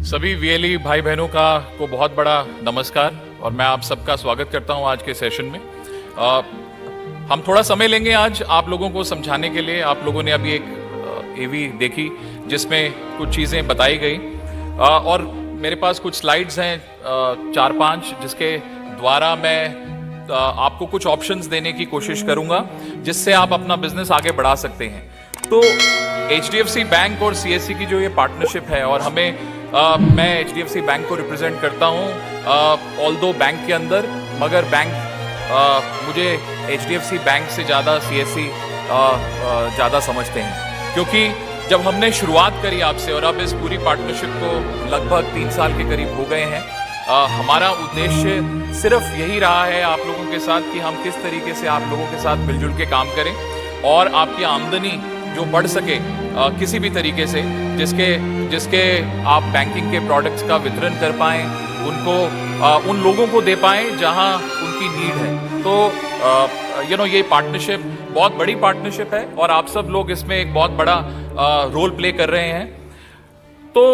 सभी वीएलई भाई बहनों को बहुत बड़ा नमस्कार और मैं आप सबका स्वागत करता हूं आज के सेशन में। हम थोड़ा समय लेंगे आज आप लोगों को समझाने के लिए। आप लोगों ने अभी एक एवी देखी जिसमें कुछ चीज़ें बताई गई और मेरे पास कुछ स्लाइड्स हैं 4-5 जिसके द्वारा मैं आपको कुछ ऑप्शंस देने की कोशिश करूंगा जिससे आप अपना बिजनेस आगे बढ़ा सकते हैं। तो HDFC बैंक और CSC की जो ये पार्टनरशिप है और मैं HDFC बैंक को रिप्रेजेंट करता हूँ ऑल्दो बैंक के अंदर, मगर बैंक मुझे HDFC बैंक से ज़्यादा CSC ज़्यादा समझते हैं, क्योंकि जब हमने शुरुआत करी आपसे और अब इस पूरी पार्टनरशिप को लगभग 3 साल के करीब हो गए हैं, हमारा उद्देश्य सिर्फ यही रहा है आप लोगों के साथ कि हम किस तरीके से आप लोगों के साथ मिलजुल के काम करें और आपकी आमदनी जो बढ़ सके किसी भी तरीके से, जिसके आप बैंकिंग के प्रोडक्ट्स का वितरण कर पाएँ, उनको उन लोगों को दे पाएँ जहां उनकी नीड है। तो ये पार्टनरशिप बहुत बड़ी पार्टनरशिप है और आप सब लोग इसमें एक बहुत बड़ा रोल प्ले कर रहे हैं। तो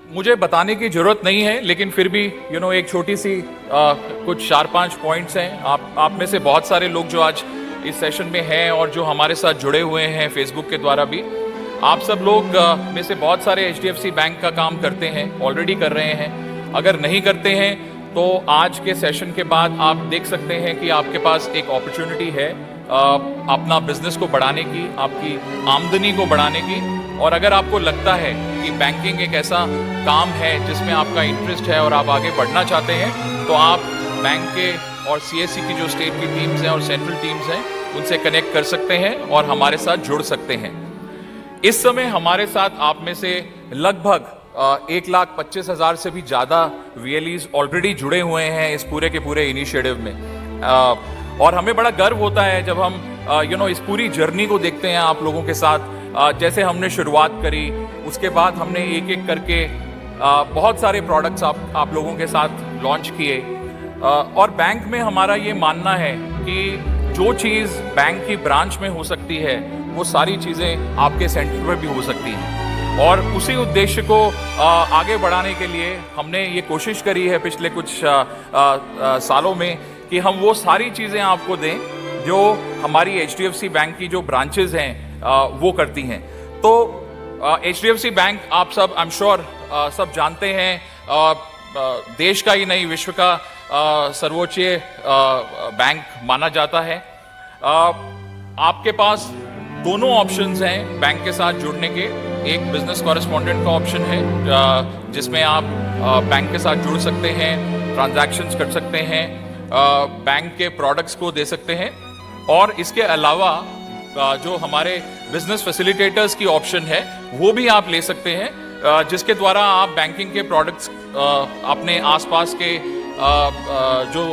मुझे बताने की जरूरत नहीं है, लेकिन फिर भी एक छोटी सी कुछ 4-5 पॉइंट्स हैं। आप में से बहुत सारे लोग जो आज इस सेशन में हैं और जो हमारे साथ जुड़े हुए हैं फेसबुक के द्वारा भी, आप सब लोग में से बहुत सारे HDFC बैंक का काम करते हैं, ऑलरेडी कर रहे हैं। अगर नहीं करते हैं तो आज के सेशन के बाद आप देख सकते हैं कि आपके पास एक अपॉर्चुनिटी है अपना बिजनेस को बढ़ाने की, आपकी आमदनी को बढ़ाने की। और अगर आपको लगता है कि बैंकिंग एक ऐसा काम है जिसमें आपका इंटरेस्ट है और आप आगे बढ़ना चाहते हैं, तो आप बैंक के और CSC की जो स्टेट की टीम्स हैं और सेंट्रल टीम्स हैं उनसे कनेक्ट कर सकते हैं और हमारे साथ जुड़ सकते हैं। इस समय हमारे साथ आप में से लगभग 1,25,000 से भी ज़्यादा VLEs ऑलरेडी जुड़े हुए हैं इस पूरे के पूरे इनिशिएटिव में। और हमें बड़ा गर्व होता है जब हम इस पूरी जर्नी को देखते हैं आप लोगों के साथ। जैसे हमने शुरुआत करी, उसके बाद हमने एक एक करके बहुत सारे प्रोडक्ट्स आप लोगों के साथ लॉन्च किए। और बैंक में हमारा ये मानना है कि जो चीज़ बैंक की ब्रांच में हो सकती है वो सारी चीज़ें आपके सेंटर पर भी हो सकती हैं। और उसी उद्देश्य को आगे बढ़ाने के लिए हमने ये कोशिश करी है पिछले कुछ सालों में कि हम वो सारी चीज़ें आपको दें जो हमारी HDFC बैंक की जो ब्रांचेज हैं वो करती हैं। तो HDFC बैंक आप सब आई एम श्योर सब जानते हैं, देश का ही नहीं विश्व का सर्वोच्च बैंक माना जाता है। आपके पास दोनों ऑप्शंस हैं बैंक के साथ जुड़ने के। एक बिजनेस कॉरेस्पॉन्डेंट का ऑप्शन है जिसमें आप बैंक के साथ जुड़ सकते हैं, ट्रांजैक्शंस कर सकते हैं, बैंक के प्रोडक्ट्स को दे सकते हैं। और इसके अलावा जो हमारे बिजनेस फैसिलिटेटर्स की ऑप्शन है वो भी आप ले सकते हैं, जिसके द्वारा आप बैंकिंग के प्रोडक्ट्स अपने आसपास के जो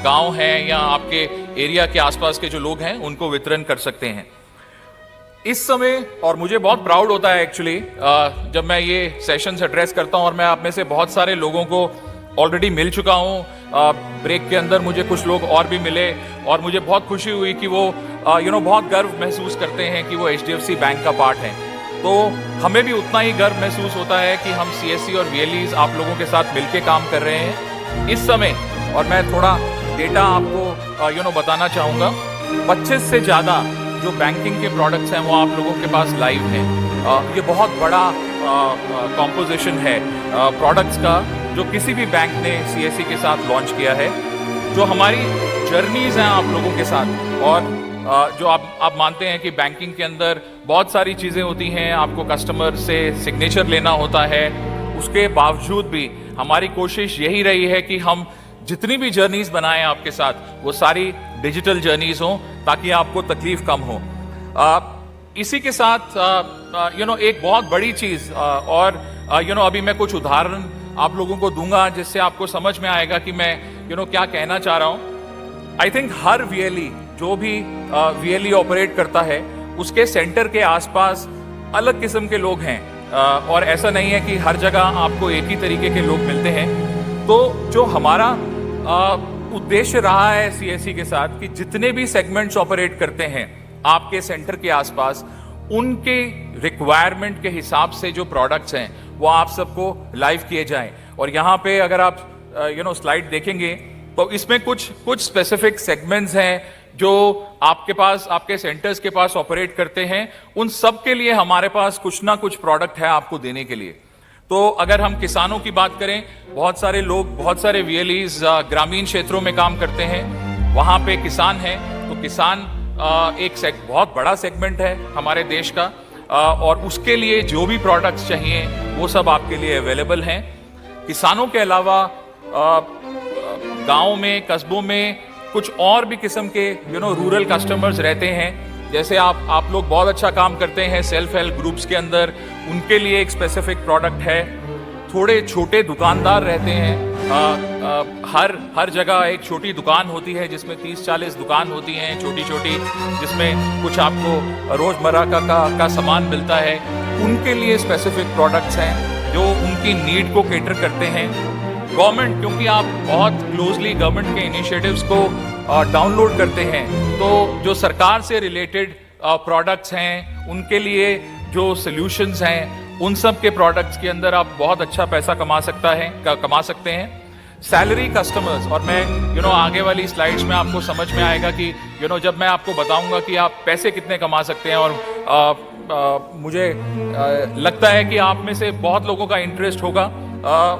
गांव हैं या आपके एरिया के आसपास के जो लोग हैं उनको वितरण कर सकते हैं इस समय। और मुझे बहुत प्राउड होता है एक्चुअली जब मैं ये सेशंस एड्रेस करता हूं, और मैं आप में से बहुत सारे लोगों को ऑलरेडी मिल चुका हूं। ब्रेक के अंदर मुझे कुछ लोग और भी मिले और मुझे बहुत खुशी हुई कि वो बहुत गर्व महसूस करते हैं कि वो HDFC बैंक का पार्ट हैं। तो हमें भी उतना ही गर्व महसूस होता है कि हम CSC और VLEs आप लोगों के साथ मिलके काम कर रहे हैं इस समय। और मैं थोड़ा डेटा आपको बताना चाहूँगा। 25 से ज़्यादा जो बैंकिंग के प्रोडक्ट्स हैं वो आप लोगों के पास लाइव हैं। ये बहुत बड़ा कॉम्पोजिशन है प्रोडक्ट्स का जो किसी भी बैंक ने CSC के साथ लॉन्च किया है। जो हमारी जर्नीज़ हैं आप लोगों के साथ, और जो आप मानते हैं कि बैंकिंग के अंदर बहुत सारी चीज़ें होती हैं, आपको कस्टमर से सिग्नेचर लेना होता है, उसके बावजूद भी हमारी कोशिश यही रही है कि हम जितनी भी जर्नीज बनाएं आपके साथ वो सारी डिजिटल जर्नीज हों ताकि आपको तकलीफ कम हो। इसी के साथ एक बहुत बड़ी चीज़ और अभी मैं कुछ उदाहरण आप लोगों को दूंगा जिससे आपको समझ में आएगा कि मैं क्या कहना चाह रहा हूँ। आई थिंक हर VLE जो भी VLE ऑपरेट करता है उसके सेंटर के आसपास अलग किस्म के लोग हैं, और ऐसा नहीं है कि हर जगह आपको एक ही तरीके के लोग मिलते हैं। तो जो हमारा उद्देश्य रहा है CSC के साथ कि जितने भी सेगमेंट्स ऑपरेट करते हैं आपके सेंटर के आसपास, उनके रिक्वायरमेंट के हिसाब से जो प्रोडक्ट्स हैं वो आप सबको लाइव किए जाएं। और यहाँ पे अगर आप स्लाइड देखेंगे तो इसमें कुछ स्पेसिफिक सेगमेंट्स हैं जो आपके पास, आपके सेंटर्स के पास ऑपरेट करते हैं। उन सब के लिए हमारे पास कुछ ना कुछ प्रोडक्ट है आपको देने के लिए। तो अगर हम किसानों की बात करें, बहुत सारे लोग, बहुत सारे VLEs ग्रामीण क्षेत्रों में काम करते हैं, वहाँ पे किसान हैं। तो किसान बहुत बड़ा सेगमेंट है हमारे देश का, और उसके लिए जो भी प्रोडक्ट्स चाहिए वो सब आपके लिए अवेलेबल हैं। किसानों के अलावा गाँव में, कस्बों में कुछ और भी किस्म के रूरल कस्टमर्स रहते हैं। जैसे आप लोग बहुत अच्छा काम करते हैं सेल्फ हेल्प ग्रुप्स के अंदर, उनके लिए एक स्पेसिफिक प्रोडक्ट है। थोड़े छोटे दुकानदार रहते हैं, हर जगह एक छोटी दुकान होती है जिसमें 30-40 दुकान होती हैं छोटी छोटी, जिसमें कुछ आपको रोजमर्रा का सामान मिलता है। उनके लिए स्पेसिफिक प्रोडक्ट्स हैं जो उनकी नीड को कैटर करते हैं। गवर्नमेंट, क्योंकि आप बहुत क्लोजली गवर्नमेंट के इनिशिएटिव्स को डाउनलोड करते हैं, तो जो सरकार से रिलेटेड प्रोडक्ट्स हैं उनके लिए जो सॉल्यूशंस हैं, उन सब के प्रोडक्ट्स के अंदर आप बहुत अच्छा पैसा कमा सकते हैं। सैलरी कस्टमर्स, और मैं आगे वाली स्लाइड्स में आपको समझ में आएगा कि जब मैं आपको बताऊंगा कि आप पैसे कितने कमा सकते हैं, और मुझे लगता है कि आप में से बहुत लोगों का इंटरेस्ट होगा,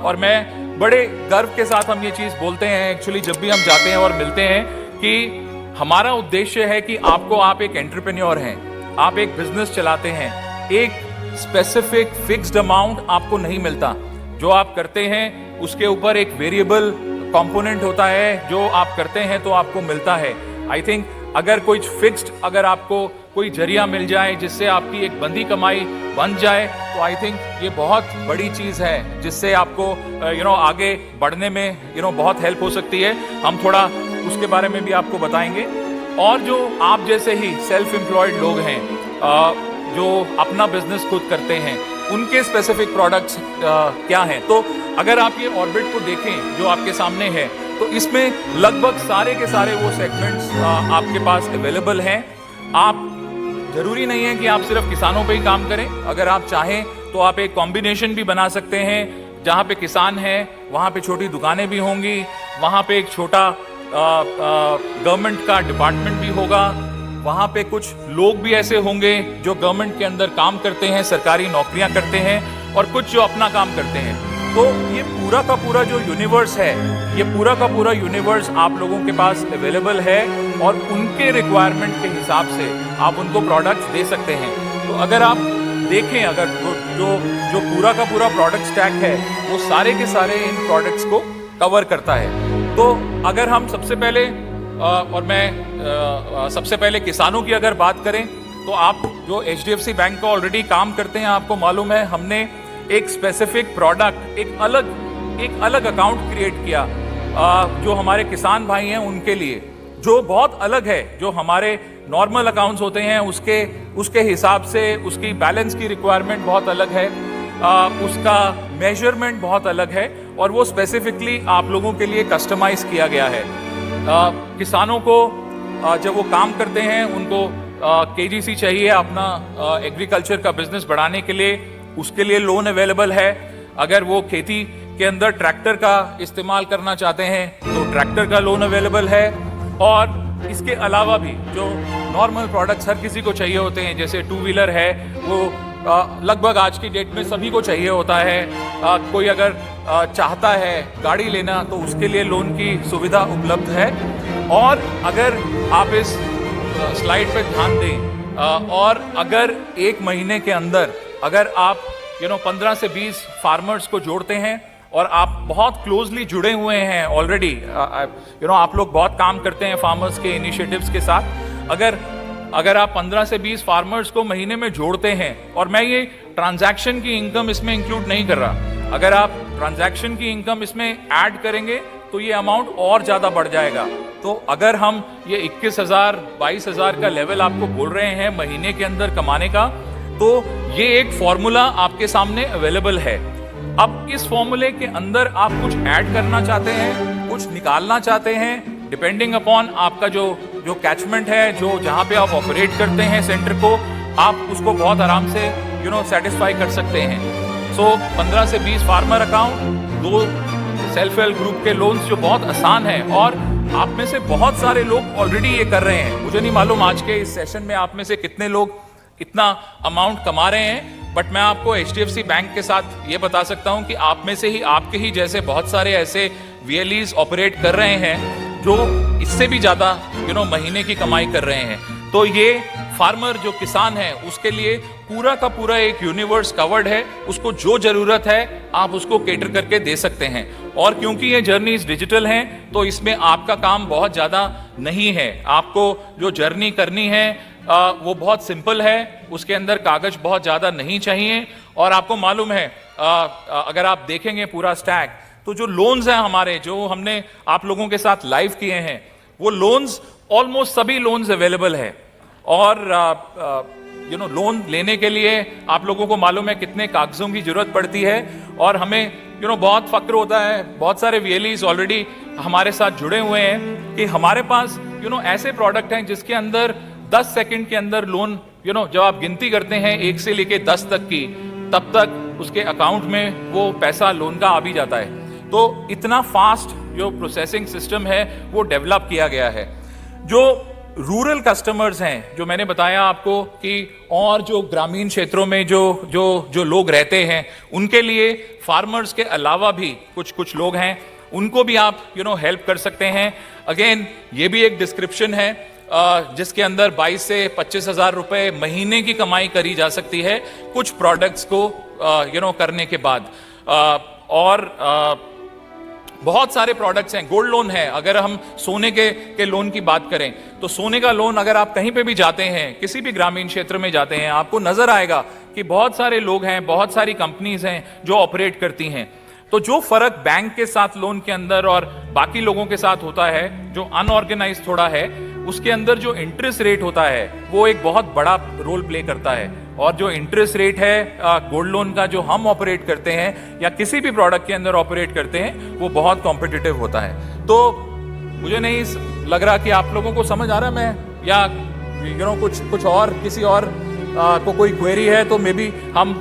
और मैं बड़े गर्व के साथ हम ये चीज़ बोलते हैं एक्चुअली जब भी हम जाते हैं और मिलते हैं, कि हमारा उद्देश्य है कि आप एक एंटरप्रेन्योर हैं, आप एक बिजनेस चलाते हैं, एक स्पेसिफिक फिक्स्ड अमाउंट आपको नहीं मिलता। जो आप करते हैं उसके ऊपर एक वेरिएबल कंपोनेंट होता है, जो आप करते हैं तो आपको मिलता है। आई थिंक अगर अगर आपको कोई जरिया मिल जाए जिससे आपकी एक बंदी कमाई बन जाए, तो आई थिंक ये बहुत बड़ी चीज़ है जिससे आपको आगे बढ़ने में बहुत हेल्प हो सकती है। हम थोड़ा उसके बारे में भी आपको बताएंगे। और जो आप जैसे ही सेल्फ एम्प्लॉयड लोग हैं, जो अपना बिजनेस खुद करते हैं, उनके स्पेसिफिक प्रोडक्ट्स क्या हैं। तो अगर आप ये ऑर्बिट को देखें जो आपके सामने है, तो इसमें लगभग सारे के सारे वो सेगमेंट्स आपके पास अवेलेबल हैं। आप जरूरी नहीं है कि आप सिर्फ किसानों पे ही काम करें। अगर आप चाहें तो आप एक कॉम्बिनेशन भी बना सकते हैं, जहाँ पे किसान हैं वहाँ पे छोटी दुकानें भी होंगी, वहाँ पे एक छोटा गवर्नमेंट का डिपार्टमेंट भी होगा, वहाँ पे कुछ लोग भी ऐसे होंगे जो गवर्नमेंट के अंदर काम करते हैं, सरकारी नौकरियाँ करते हैं, और कुछ जो अपना काम करते हैं। तो ये पूरा का पूरा जो यूनिवर्स है, ये पूरा का पूरा यूनिवर्स आप लोगों के पास अवेलेबल है, और उनके रिक्वायरमेंट के हिसाब से आप उनको प्रोडक्ट्स दे सकते हैं। तो अगर आप देखें, अगर जो पूरा का पूरा प्रोडक्ट स्टैक है, वो सारे के सारे इन प्रोडक्ट्स को कवर करता है। तो अगर हम सबसे पहले किसानों की अगर बात करें, तो आप जो HDFC बैंक का ऑलरेडी काम करते हैं, आपको मालूम है हमने एक स्पेसिफिक प्रोडक्ट, एक अलग अकाउंट क्रिएट किया जो हमारे किसान भाई हैं उनके लिए, जो बहुत अलग है। जो हमारे नॉर्मल अकाउंट्स होते हैं उसके हिसाब से उसकी बैलेंस की रिक्वायरमेंट बहुत अलग है, उसका मेजरमेंट बहुत अलग है, और वो स्पेसिफिकली आप लोगों के लिए कस्टमाइज किया गया है। किसानों को जब वो काम करते हैं, उनको KGC चाहिए अपना एग्रीकल्चर का बिजनेस बढ़ाने के लिए, उसके लिए लोन अवेलेबल है। अगर वो खेती के अंदर ट्रैक्टर का इस्तेमाल करना चाहते हैं तो ट्रैक्टर का लोन अवेलेबल है। और इसके अलावा भी जो नॉर्मल प्रोडक्ट्स हर किसी को चाहिए होते हैं, जैसे 2 व्हीलर है, वो लगभग आज की डेट में सभी को चाहिए होता है। कोई अगर चाहता है गाड़ी लेना तो उसके लिए लोन की सुविधा उपलब्ध है। और अगर आप इस स्लाइड पे ध्यान दें, और अगर 1 महीने के अंदर अगर आप 15 से 20 फार्मर्स को जोड़ते हैं, और आप बहुत क्लोजली जुड़े हुए हैं ऑलरेडी, आप लोग बहुत काम करते हैं फार्मर्स के इनिशिएटिव्स के साथ, अगर आप 15 से 20 फार्मर्स को महीने में जोड़ते हैं, और मैं ये ट्रांजैक्शन की इनकम इसमें इंक्लूड नहीं कर रहा, अगर आप ट्रांजैक्शन की इनकम इसमें ऐड करेंगे तो ये अमाउंट और ज़्यादा बढ़ जाएगा। तो अगर हम ये 21,000 22,000 का लेवल आपको बोल रहे हैं महीने के अंदर कमाने का, तो ये एक फॉर्मूला आपके सामने अवेलेबल है। अब इस फॉर्मूले के अंदर आप कुछ ऐड करना चाहते हैं, कुछ निकालना चाहते हैं, डिपेंडिंग अपॉन आपका जो कैचमेंट है, जो जहाँ पे आप ऑपरेट करते हैं सेंटर को, आप उसको बहुत आराम से सेटिस्फाई कर सकते हैं। सो 15 से 20 farmer account, 2 self help group के लोन्स जो बहुत आसान है, और आप में से बहुत सारे लोग ऑलरेडी ये कर रहे हैं। मुझे नहीं मालूम आज के इस सेशन में आप में से कितने लोग इतना अमाउंट कमा रहे हैं, बट मैं आपको HDFC बैंक के साथ ये बता सकता हूं कि आप में से ही, आपके ही जैसे बहुत सारे ऐसे VLEs ऑपरेट कर रहे हैं जो इससे भी ज्यादा महीने की कमाई कर रहे हैं। तो ये फार्मर जो किसान है उसके लिए पूरा का पूरा एक यूनिवर्स कवर्ड है, उसको जो जरूरत है आप उसको केटर करके दे सकते हैं। और क्योंकि ये जर्नीज डिजिटल हैं तो इसमें आपका काम बहुत ज्यादा नहीं है। आपको जो जर्नी करनी है वो बहुत सिंपल है, उसके अंदर कागज बहुत ज्यादा नहीं चाहिए। और आपको मालूम है अगर आप देखेंगे पूरा स्टैक, तो जो लोन्स हैं हमारे, जो हमने आप लोगों के साथ लाइव किए हैं, वो लोन्स ऑलमोस्ट सभी लोन्स अवेलेबल है। और लोन लेने के लिए आप लोगों को मालूम है कितने कागजों की जरूरत पड़ती है, और हमें बहुत फक्र होता है, बहुत सारे VLEs ऑलरेडी हमारे साथ जुड़े हुए हैं कि हमारे पास ऐसे प्रोडक्ट हैं जिसके अंदर 10 सेकंड के अंदर लोन, जब आप गिनती करते हैं 1 से लेके 10 तक की, तब तक उसके अकाउंट में वो पैसा लोन का आ भी जाता है। तो इतना फास्ट जो प्रोसेसिंग सिस्टम है वो डेवलप किया गया है। जो रूरल कस्टमर्स हैं, जो मैंने बताया आपको कि और जो ग्रामीण क्षेत्रों में जो लोग रहते हैं, उनके लिए फार्मर्स के अलावा भी कुछ लोग हैं, उनको भी आप हेल्प कर सकते हैं। अगेन ये भी एक डिस्क्रिप्शन है जिसके अंदर 22 से 25 हजार रुपए महीने की कमाई करी जा सकती है कुछ प्रोडक्ट्स को करने के बाद। और बहुत सारे प्रोडक्ट्स हैं। गोल्ड लोन है, अगर हम सोने के लोन की बात करें तो सोने का लोन, अगर आप कहीं पे भी जाते हैं, किसी भी ग्रामीण क्षेत्र में जाते हैं, आपको नजर आएगा कि बहुत सारे लोग हैं, बहुत सारी कंपनीज हैं जो ऑपरेट करती हैं। तो जो फर्क बैंक के साथ लोन के अंदर और बाकी लोगों के साथ होता है, जो अनऑर्गेनाइज थोड़ा है, उसके अंदर जो इंटरेस्ट रेट होता है वो एक बहुत बड़ा रोल प्ले करता है। और जो इंटरेस्ट रेट है गोल्ड लोन का जो हम ऑपरेट करते हैं या किसी भी प्रोडक्ट के अंदर ऑपरेट करते हैं, वो बहुत कॉम्पिटिटिव होता है। तो मुझे नहीं लग रहा कि आप लोगों को समझ आ रहा है मैं, या कुछ और किसी और को कोई क्वेरी है तो मे बी हम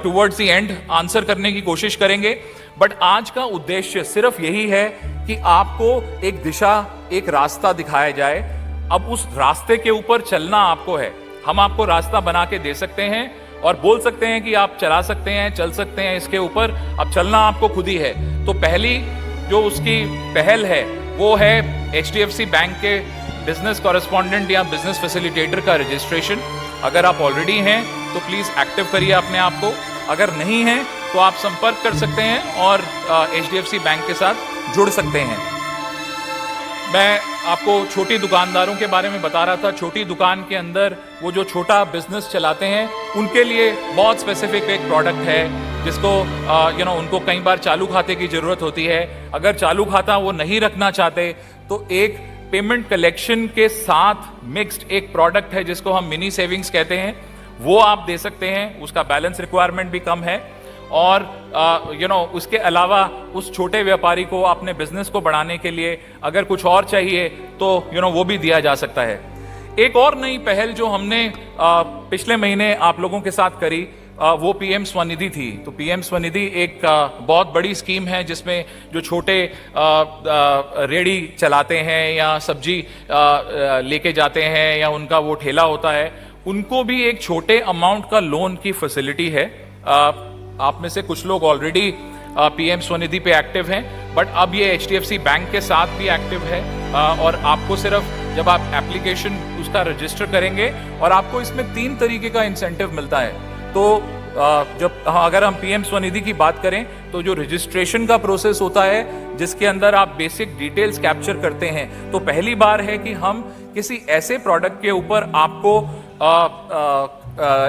टुवर्ड्स द एंड आंसर करने की कोशिश करेंगे। बट आज का उद्देश्य सिर्फ यही है कि आपको एक दिशा, एक रास्ता दिखाया जाए। अब उस रास्ते के ऊपर चलना आपको है। हम आपको रास्ता बना के दे सकते हैं और बोल सकते हैं कि आप चला सकते हैं, चल सकते हैं इसके ऊपर, अब चलना आपको खुद ही है। तो पहली जो उसकी पहल है वो है HDFC बैंक के बिजनेस कॉरेस्पॉन्डेंट या बिजनेस फैसिलिटेटर का रजिस्ट्रेशन। अगर आप ऑलरेडी हैं तो प्लीज एक्टिव करिए अपने आप को, अगर नहीं है तो आप संपर्क कर सकते हैं और HDFC बैंक के साथ जुड़ सकते हैं। मैं आपको छोटी दुकानदारों के बारे में बता रहा था। छोटी दुकान के अंदर वो जो छोटा बिजनेस चलाते हैं, उनके लिए बहुत स्पेसिफिक एक प्रोडक्ट है जिसको उनको कई बार चालू खाते की जरूरत होती है। अगर चालू खाता वो नहीं रखना चाहते तो एक पेमेंट कलेक्शन के साथ मिक्स्ड एक प्रोडक्ट है जिसको हम मिनी सेविंग्स कहते हैं, वो आप दे सकते हैं। उसका बैलेंस रिक्वायरमेंट भी कम है और उसके अलावा उस छोटे व्यापारी को अपने बिजनेस को बढ़ाने के लिए अगर कुछ और चाहिए तो वो भी दिया जा सकता है। एक और नई पहल जो हमने पिछले महीने आप लोगों के साथ करी वो PM स्वनिधि थी। तो PM स्वनिधि एक बहुत बड़ी स्कीम है जिसमें जो छोटे रेड़ी चलाते हैं या सब्जी लेके जाते हैं या उनका वो ठेला होता है, उनको भी एक छोटे अमाउंट का लोन की फैसिलिटी है। आप में से कुछ लोग ऑलरेडी PM स्वनिधि पे एक्टिव हैं, बट अब ये HDFC बैंक के साथ भी एक्टिव है। और आपको सिर्फ जब आप एप्लीकेशन उसका रजिस्टर करेंगे और आपको इसमें 3 तरीके का इंसेंटिव मिलता है। तो जब अगर हम PM स्वनिधि की बात करें तो जो रजिस्ट्रेशन का प्रोसेस होता है जिसके अंदर आप बेसिक डिटेल्स कैप्चर करते हैं, तो पहली बार है कि हम किसी ऐसे प्रोडक्ट के ऊपर आपको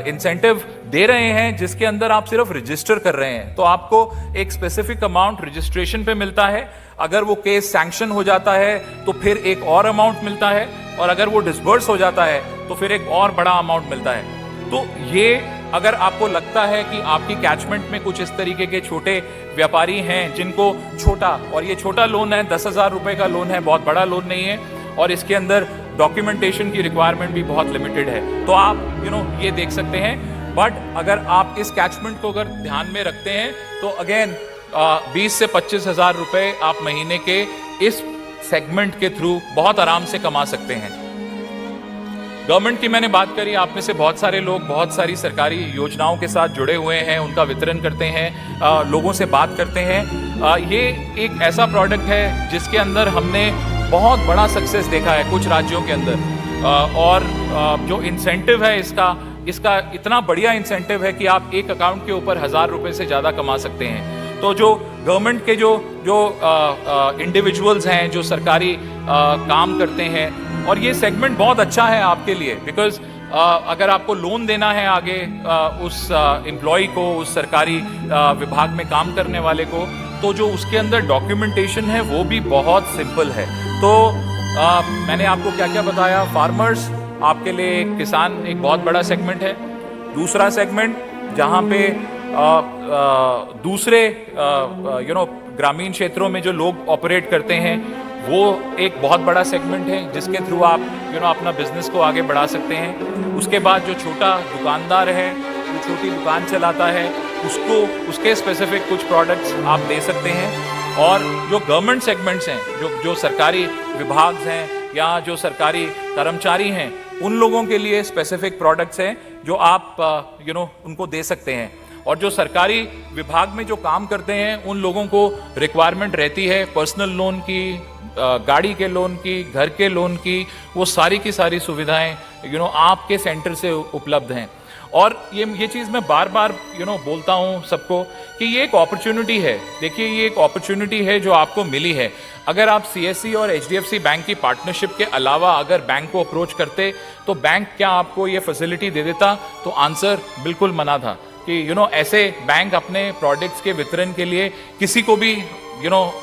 इंसेंटिव दे रहे हैं जिसके अंदर आप सिर्फ रजिस्टर कर रहे हैं। तो आपको एक स्पेसिफिक अमाउंट रजिस्ट्रेशन पे मिलता है। अगर वो केस सैंक्शन हो जाता है तो फिर एक और अमाउंट मिलता है, और अगर वो डिसबर्स हो जाता है तो फिर एक और बड़ा अमाउंट मिलता है। तो ये अगर आपको लगता है कि आपकी कैचमेंट में कुछ इस तरीके के छोटे व्यापारी हैं जिनको छोटा, और ये छोटा लोन है 10,000 रुपए का लोन है, बहुत बड़ा लोन नहीं है, और इसके अंदर डॉक्यूमेंटेशन की रिक्वायरमेंट भी बहुत लिमिटेड है, तो आप ये देख सकते हैं। बट अगर आप इस कैचमेंट को अगर ध्यान में रखते हैं तो अगेन 20 से 25 हजार रुपए आप महीने के इस सेगमेंट के थ्रू बहुत आराम से कमा सकते हैं। गवर्नमेंट की मैंने बात करी, आप में से बहुत सारे लोग बहुत सारी सरकारी योजनाओं के साथ जुड़े हुए हैं, उनका वितरण करते हैं, लोगों से बात करते हैं। ये एक ऐसा प्रोडक्ट है जिसके अंदर हमने बहुत बड़ा सक्सेस देखा है कुछ राज्यों के अंदर, और जो इंसेंटिव है इसका इतना बढ़िया इंसेंटिव है कि आप एक अकाउंट के ऊपर 1000 रुपये से ज़्यादा कमा सकते हैं। तो जो गवर्नमेंट के जो इंडिविजुअल्स हैं जो सरकारी काम करते हैं, और ये सेगमेंट बहुत अच्छा है आपके लिए, बिकॉज अगर आपको लोन देना है आगे उस एम्प्लॉय को, उस सरकारी विभाग में काम करने वाले को, तो जो उसके अंदर डॉक्यूमेंटेशन है वो भी बहुत सिंपल है। तो मैंने आपको क्या क्या बताया। फार्मर्स आपके लिए, एक किसान एक बहुत बड़ा सेगमेंट है। दूसरा सेगमेंट जहाँ पे दूसरे ग्रामीण क्षेत्रों में जो लोग ऑपरेट करते हैं, वो एक बहुत बड़ा सेगमेंट है जिसके थ्रू आप अपना बिजनेस को आगे बढ़ा सकते हैं। उसके बाद जो छोटा दुकानदार है, जो छोटी दुकान चलाता है, उसके स्पेसिफिक कुछ प्रोडक्ट्स आप दे सकते हैं। और जो गवर्नमेंट सेगमेंट्स हैं, जो सरकारी विभाग हैं या जो सरकारी कर्मचारी हैं, उन लोगों के लिए स्पेसिफिक प्रोडक्ट्स हैं जो आप उनको दे सकते हैं। और जो सरकारी विभाग में जो काम करते हैं, उन लोगों को रिक्वायरमेंट रहती है पर्सनल लोन की, गाड़ी के लोन की, घर के लोन की, वो सारी की सारी सुविधाएं आपके सेंटर से उपलब्ध हैं। और ये चीज़ मैं बार बार बोलता हूँ सबको कि ये एक अपॉर्चुनिटी है। देखिए, ये एक अपॉर्चुनिटी है जो आपको मिली है। अगर आप सीएससी और एचडीएफसी बैंक की पार्टनरशिप के अलावा अगर बैंक को अप्रोच करते तो बैंक क्या आपको ये फैसिलिटी दे देता? तो आंसर बिल्कुल मना था कि ऐसे बैंक अपने प्रोडक्ट्स के वितरण के लिए किसी को भी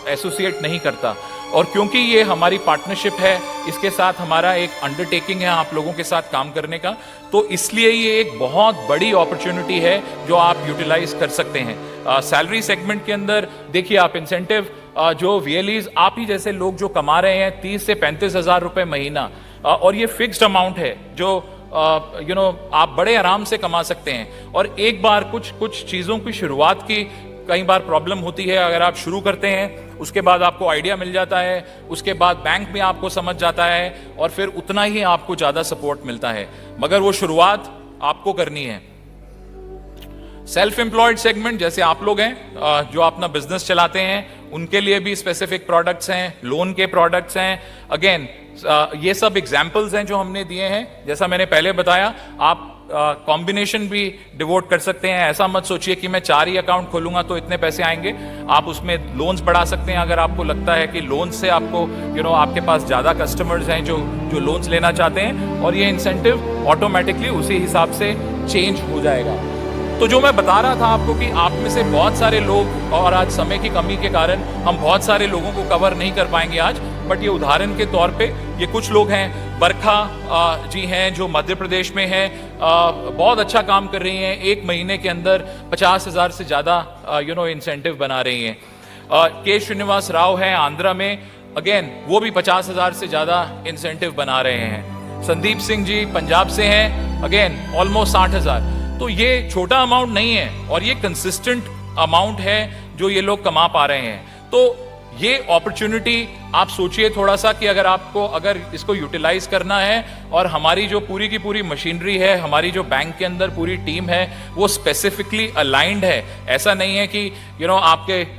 एसोसिएट नहीं करता। और क्योंकि ये हमारी पार्टनरशिप है, इसके साथ हमारा एक अंडरटेकिंग है आप लोगों के साथ काम करने का, तो इसलिए ये एक बहुत बड़ी अपॉर्चुनिटी है जो आप यूटिलाइज कर सकते हैं। सैलरी सेगमेंट के अंदर देखिए, आप इंसेंटिव जो वीएलईज, आप ही जैसे लोग जो कमा रहे हैं 30 से 35 हजार रुपये महीना, और ये फिक्स्ड अमाउंट है जो आप बड़े आराम से कमा सकते हैं। और एक बार कुछ चीज़ों की शुरुआत की कई बार प्रॉब्लम होती है। अगर आप शुरू करते हैं, उसके बाद आपको आइडिया मिल जाता है, उसके बाद बैंक भी आपको समझ जाता है, और फिर उतना ही आपको ज़्यादा सपोर्ट मिलता है, मगर वो शुरुआत आपको करनी है। सेल्फ एम्प्लॉयड सेगमेंट जैसे आप लोग हैं जो अपना बिजनेस चलाते हैं, उनके लिए भी स्पेसिफिक प्रोडक्ट्स हैं, लोन के प्रोडक्ट्स हैं। अगेन ये सब एग्जाम्पल्स हैं जो हमने दिए हैं। जैसा मैंने पहले बताया, आप कॉम्बिनेशन भी डिवोट कर सकते हैं। ऐसा मत सोचिए कि मैं 4 ही अकाउंट खोलूंगा तो इतने पैसे आएंगे। आप उसमें लोन्स बढ़ा सकते हैं अगर आपको लगता है कि लोन से आपको आपके पास ज़्यादा कस्टमर्स हैं जो लोन्स लेना चाहते हैं, और ये इंसेंटिव ऑटोमेटिकली उसी हिसाब से चेंज हो जाएगा। तो जो मैं बता रहा था आपको कि आप में से बहुत सारे लोग, और आज समय की कमी के कारण हम बहुत सारे लोगों को कवर नहीं कर पाएंगे आज, बट ये उदाहरण के तौर पे ये कुछ लोग हैं। बरखा जी हैं जो मध्य प्रदेश में हैं, बहुत अच्छा काम कर रही हैं। एक महीने के अंदर 50,000 से ज़्यादा इंसेंटिव बना रही हैं। के श्रीनिवास राव हैं आंध्रा में, अगेन वो भी 50,000 से ज़्यादा इंसेंटिव बना रहे हैं। संदीप सिंह जी पंजाब से हैं, अगेन ऑलमोस्ट 60,000। तो ये छोटा अमाउंट नहीं है, और ये कंसिस्टेंट अमाउंट है जो ये लोग कमा पा रहे हैं। तो ये अपॉर्चुनिटी आप सोचिए थोड़ा सा कि अगर इसको यूटिलाइज करना है, और हमारी जो पूरी की पूरी मशीनरी है, हमारी जो बैंक के अंदर पूरी टीम है, वो स्पेसिफिकली अलाइंड है। ऐसा नहीं है कि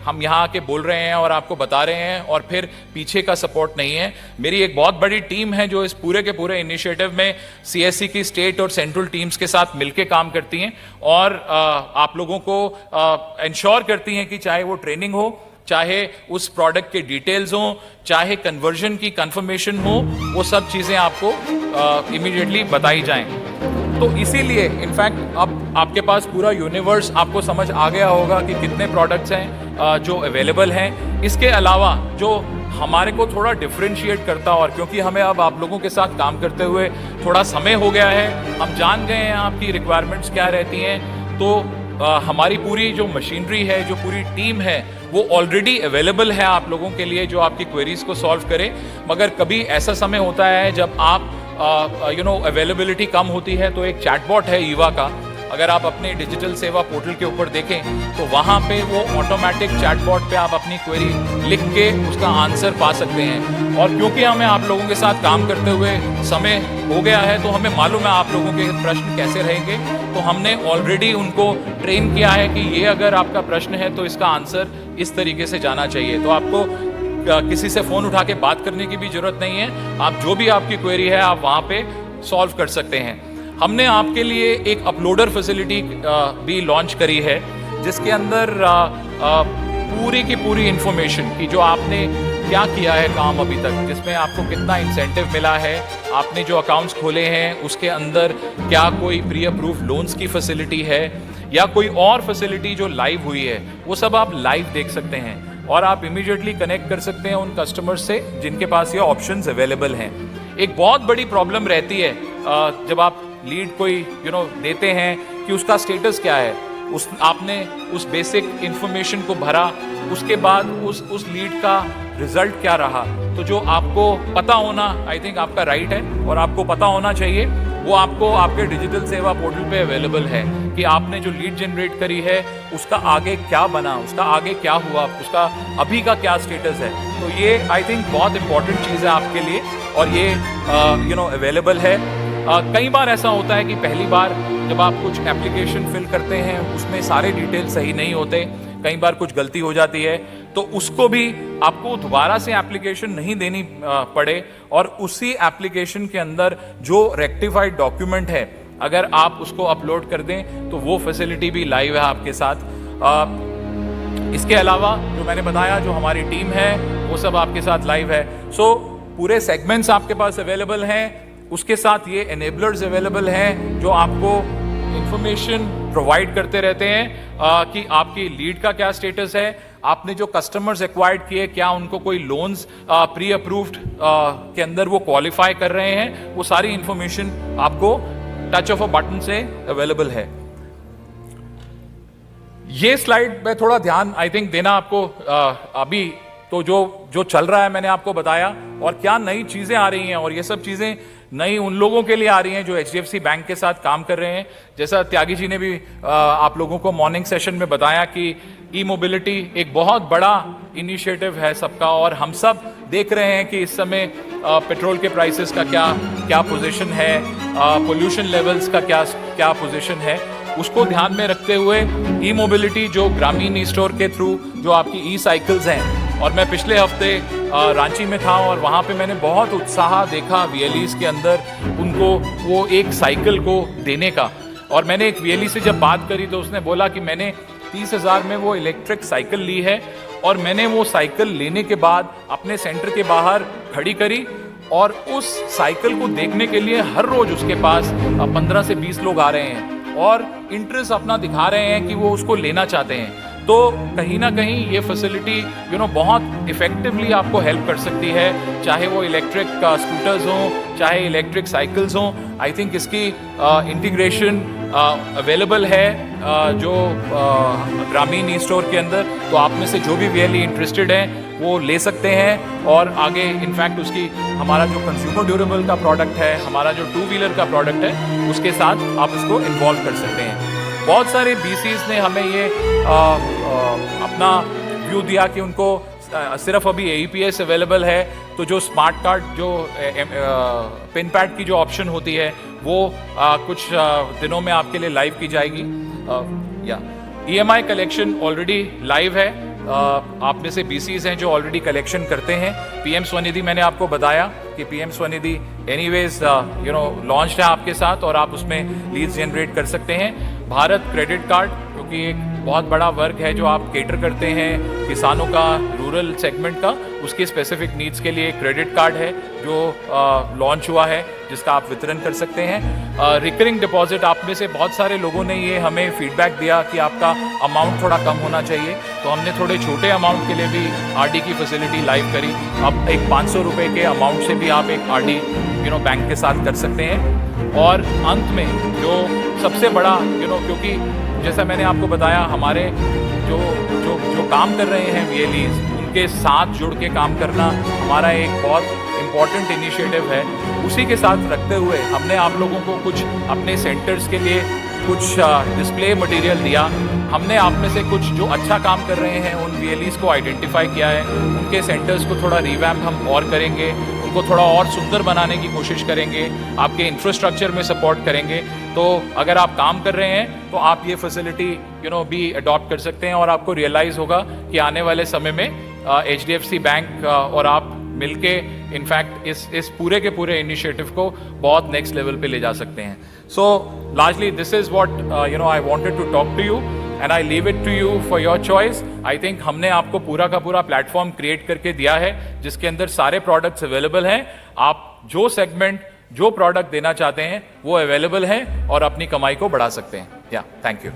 हम यहाँ आके बोल रहे हैं और आपको बता रहे हैं और फिर पीछे का सपोर्ट नहीं है। मेरी एक बहुत बड़ी टीम है जो इस पूरे के पूरे इनिशिएटिव में सीएससी की स्टेट और सेंट्रल टीम्स के साथ मिलकर काम करती हैं, और आप लोगों को इंश्योर करती हैं कि चाहे वो ट्रेनिंग हो, चाहे उस प्रोडक्ट के डिटेल्स हो, चाहे कन्वर्जन की कंफर्मेशन हो, वो सब चीज़ें आपको इमीडिएटली बताई जाएं। तो इसीलिए इनफैक्ट अब आपके पास पूरा यूनिवर्स आपको समझ आ गया होगा कि कितने प्रोडक्ट्स हैं जो अवेलेबल हैं। इसके अलावा जो हमारे को थोड़ा डिफरेंशिएट करता, और क्योंकि हमें अब आप लोगों के साथ काम करते हुए थोड़ा समय हो गया है, हम जान गए हैं आपकी रिक्वायरमेंट्स क्या रहती हैं, तो हमारी पूरी जो मशीनरी है, जो पूरी टीम है, वो ऑलरेडी अवेलेबल है आप लोगों के लिए जो आपकी क्वेरीज को सॉल्व करे। मगर कभी ऐसा समय होता है जब आप अवेलेबिलिटी कम होती है, तो एक चैटबॉट है ईवा का, अगर आप अपने डिजिटल सेवा पोर्टल के ऊपर देखें तो वहाँ पे वो ऑटोमेटिक चैटबॉट पे आप अपनी क्वेरी लिख के उसका आंसर पा सकते हैं। और क्योंकि हमें आप लोगों के साथ काम करते हुए समय हो गया है, तो हमें मालूम है आप लोगों के प्रश्न कैसे रहेंगे, तो हमने ऑलरेडी उनको ट्रेन किया है कि ये अगर आपका प्रश्न है तो इसका आंसर इस तरीके से जाना चाहिए। तो आपको किसी से फ़ोन उठा के बात करने की भी ज़रूरत नहीं है, आप जो भी आपकी क्वेरी है आप वहाँ पे सॉल्व कर सकते हैं। हमने आपके लिए एक अपलोडर फैसिलिटी भी लॉन्च करी है, जिसके अंदर पूरी की पूरी इंफॉर्मेशन की जो आपने क्या किया है काम अभी तक, जिसमें आपको कितना इंसेंटिव मिला है, आपने जो अकाउंट्स खोले हैं उसके अंदर क्या कोई प्री अप्रूव लोन्स की फैसिलिटी है या कोई और फैसिलिटी जो लाइव हुई है, वो सब आप लाइव देख सकते हैं। और आप इमीडिएटली कनेक्ट कर सकते हैं उन कस्टमर्स से जिनके पास ये ऑप्शंस अवेलेबल हैं। एक बहुत बड़ी प्रॉब्लम रहती है जब आप लीड कोई देते हैं कि उसका स्टेटस क्या है, आपने उस बेसिक इंफॉर्मेशन को भरा, उसके बाद उस लीड का रिजल्ट क्या रहा। तो जो आपको पता होना आई थिंक आपका राइट है और आपको पता होना चाहिए, वो आपको आपके डिजिटल सेवा पोर्टल पे अवेलेबल है कि आपने जो लीड जनरेट करी है उसका आगे क्या बना, उसका आगे क्या हुआ, उसका अभी का क्या स्टेटस है। तो ये आई थिंक बहुत इंपॉर्टेंट चीज़ है आपके लिए और ये अवेलेबल है। कई बार ऐसा होता है कि पहली बार जब आप कुछ एप्लीकेशन फिल करते हैं उसमें सारे डिटेल सही नहीं होते, कई बार कुछ गलती हो जाती है, तो उसको भी आपको दोबारा से एप्लीकेशन नहीं देनी पड़े और उसी एप्लीकेशन के अंदर जो रेक्टिफाइड डॉक्यूमेंट है अगर आप उसको अपलोड कर दें तो वो फैसिलिटी भी लाइव है आपके साथ। इसके अलावा जो मैंने बताया जो हमारी टीम है वो सब आपके साथ लाइव है। सो पूरे सेगमेंट्स आपके पास अवेलेबल हैं, उसके साथ ये एनेबलर्स अवेलेबल हैं जो आपको इंफॉर्मेशन प्रोवाइड करते रहते हैं कि आपकी लीड का क्या स्टेटस है, आपने जो कस्टमर्स एक्वायर्ड किए क्या उनको कोई लोन्स प्री अप्रूव्ड के अंदर वो क्वालिफाई कर रहे हैं, वो सारी इंफॉर्मेशन आपको टच ऑफ अ बटन से अवेलेबल है। ये स्लाइड में थोड़ा ध्यान आई थिंक देना आपको अभी तो जो चल रहा है मैंने आपको बताया और क्या नई चीजें आ रही हैं, और ये सब चीजें नई उन लोगों के लिए आ रही हैं जो HDFC बैंक के साथ काम कर रहे हैं। जैसा त्यागी जी ने भी आप लोगों को मॉर्निंग सेशन में बताया कि ई मोबिलिटी एक बहुत बड़ा इनिशिएटिव है सबका, और हम सब देख रहे हैं कि इस समय पेट्रोल के प्राइसेस का क्या पोजीशन है, पोल्यूशन लेवल्स का क्या पोजीशन है, उसको ध्यान में रखते हुए ई मोबिलिटी जो ग्रामीण ई स्टोर के थ्रू जो आपकी ई साइकिल्स हैं, और मैं पिछले हफ्ते रांची में था और वहाँ पे मैंने बहुत उत्साह देखा VLEs के अंदर उनको वो एक साइकिल को देने का। और मैंने एक VLE से जब बात करी तो उसने बोला कि मैंने 30,000 में वो इलेक्ट्रिक साइकिल ली है और मैंने वो साइकिल लेने के बाद अपने सेंटर के बाहर खड़ी करी और उस साइकिल को देखने के लिए हर रोज उसके पास 15 से 20 लोग आ रहे हैं और इंटरेस्ट अपना दिखा रहे हैं कि वो उसको लेना चाहते हैं। तो कहीं ना कहीं ये फैसिलिटी बहुत इफेक्टिवली आपको हेल्प कर सकती है, चाहे वो इलेक्ट्रिक स्कूटर्स हों चाहे इलेक्ट्रिक साइकिल्स हों। आई थिंक इसकी इंटीग्रेशन अवेलेबल है जो ग्रामीण ई स्टोर के अंदर, तो आप में से जो भी VLE इंटरेस्टेड हैं वो ले सकते हैं और आगे इनफैक्ट उसकी हमारा जो कंज्यूमर ड्यूरेबल का प्रोडक्ट है, हमारा जो 2 व्हीलर का प्रोडक्ट है, उसके साथ आप इसको इन्वॉल्व कर सकते हैं। बहुत सारे BCs ने हमें ये अपना व्यू दिया कि उनको सिर्फ अभी AEPS अवेलेबल है, तो जो स्मार्ट कार्ड जो पिन पैड की जो ऑप्शन होती है वो कुछ दिनों में आपके लिए लाइव की जाएगी। EMI कलेक्शन ऑलरेडी लाइव है, आप में से BCs हैं जो ऑलरेडी कलेक्शन करते हैं। PM स्वनिधि मैंने आपको बताया कि PM स्वनिधि एनीवेज लॉन्च्ड है आपके साथ और आप उसमें लीड्स जनरेट कर सकते हैं। भारत क्रेडिट कार्ड क्योंकि एक बहुत बड़ा वर्ग है जो आप केटर करते हैं किसानों का, रूरल सेगमेंट का, उसकी स्पेसिफिक नीड्स के लिए क्रेडिट कार्ड है जो लॉन्च हुआ है जिसका आप वितरण कर सकते हैं। रिकरिंग डिपॉजिट, आप में से बहुत सारे लोगों ने ये हमें फीडबैक दिया कि आपका अमाउंट थोड़ा कम होना चाहिए, तो हमने थोड़े छोटे अमाउंट के लिए भी RD की फैसिलिटी लाइव करी। अब एक 500 रुपये के अमाउंट से भी आप एक RD बैंक के साथ कर सकते हैं। और अंत में जो सबसे बड़ा क्योंकि जैसा मैंने आपको बताया हमारे जो काम कर रहे हैं VLEs, उनके साथ जुड़ के काम करना हमारा एक बहुत इम्पॉर्टेंट इनिशिएटिव है। उसी के साथ रखते हुए हमने आप लोगों को कुछ अपने सेंटर्स के लिए कुछ डिस्प्ले मटेरियल दिया, हमने आप में से कुछ जो अच्छा काम कर रहे हैं उन VLEs को आइडेंटिफाई किया है, उनके सेंटर्स को थोड़ा रिवैम्प हम और करेंगे, उनको थोड़ा और सुंदर बनाने की कोशिश करेंगे, आपके इंफ्रास्ट्रक्चर में सपोर्ट करेंगे। तो अगर आप काम कर रहे हैं तो आप ये फैसिलिटी भी अडॉप्ट कर सकते हैं, और आपको रियलाइज़ होगा कि आने वाले समय में HDFC बैंक और आप मिलके इनफैक्ट इस पूरे के पूरे इनिशिएटिव को बहुत नेक्स्ट लेवल पे ले जा सकते हैं। So largely this is what I wanted to talk to you, and I leave it to you for your choice. I think हमने आपको पूरा का पूरा प्लेटफॉर्म क्रिएट करके दिया है जिसके अंदर सारे प्रोडक्ट्स अवेलेबल हैं। आप जो सेगमेंट जो प्रोडक्ट देना चाहते हैं वो अवेलेबल हैं और अपनी कमाई को बढ़ा सकते हैं। या थैंक यू।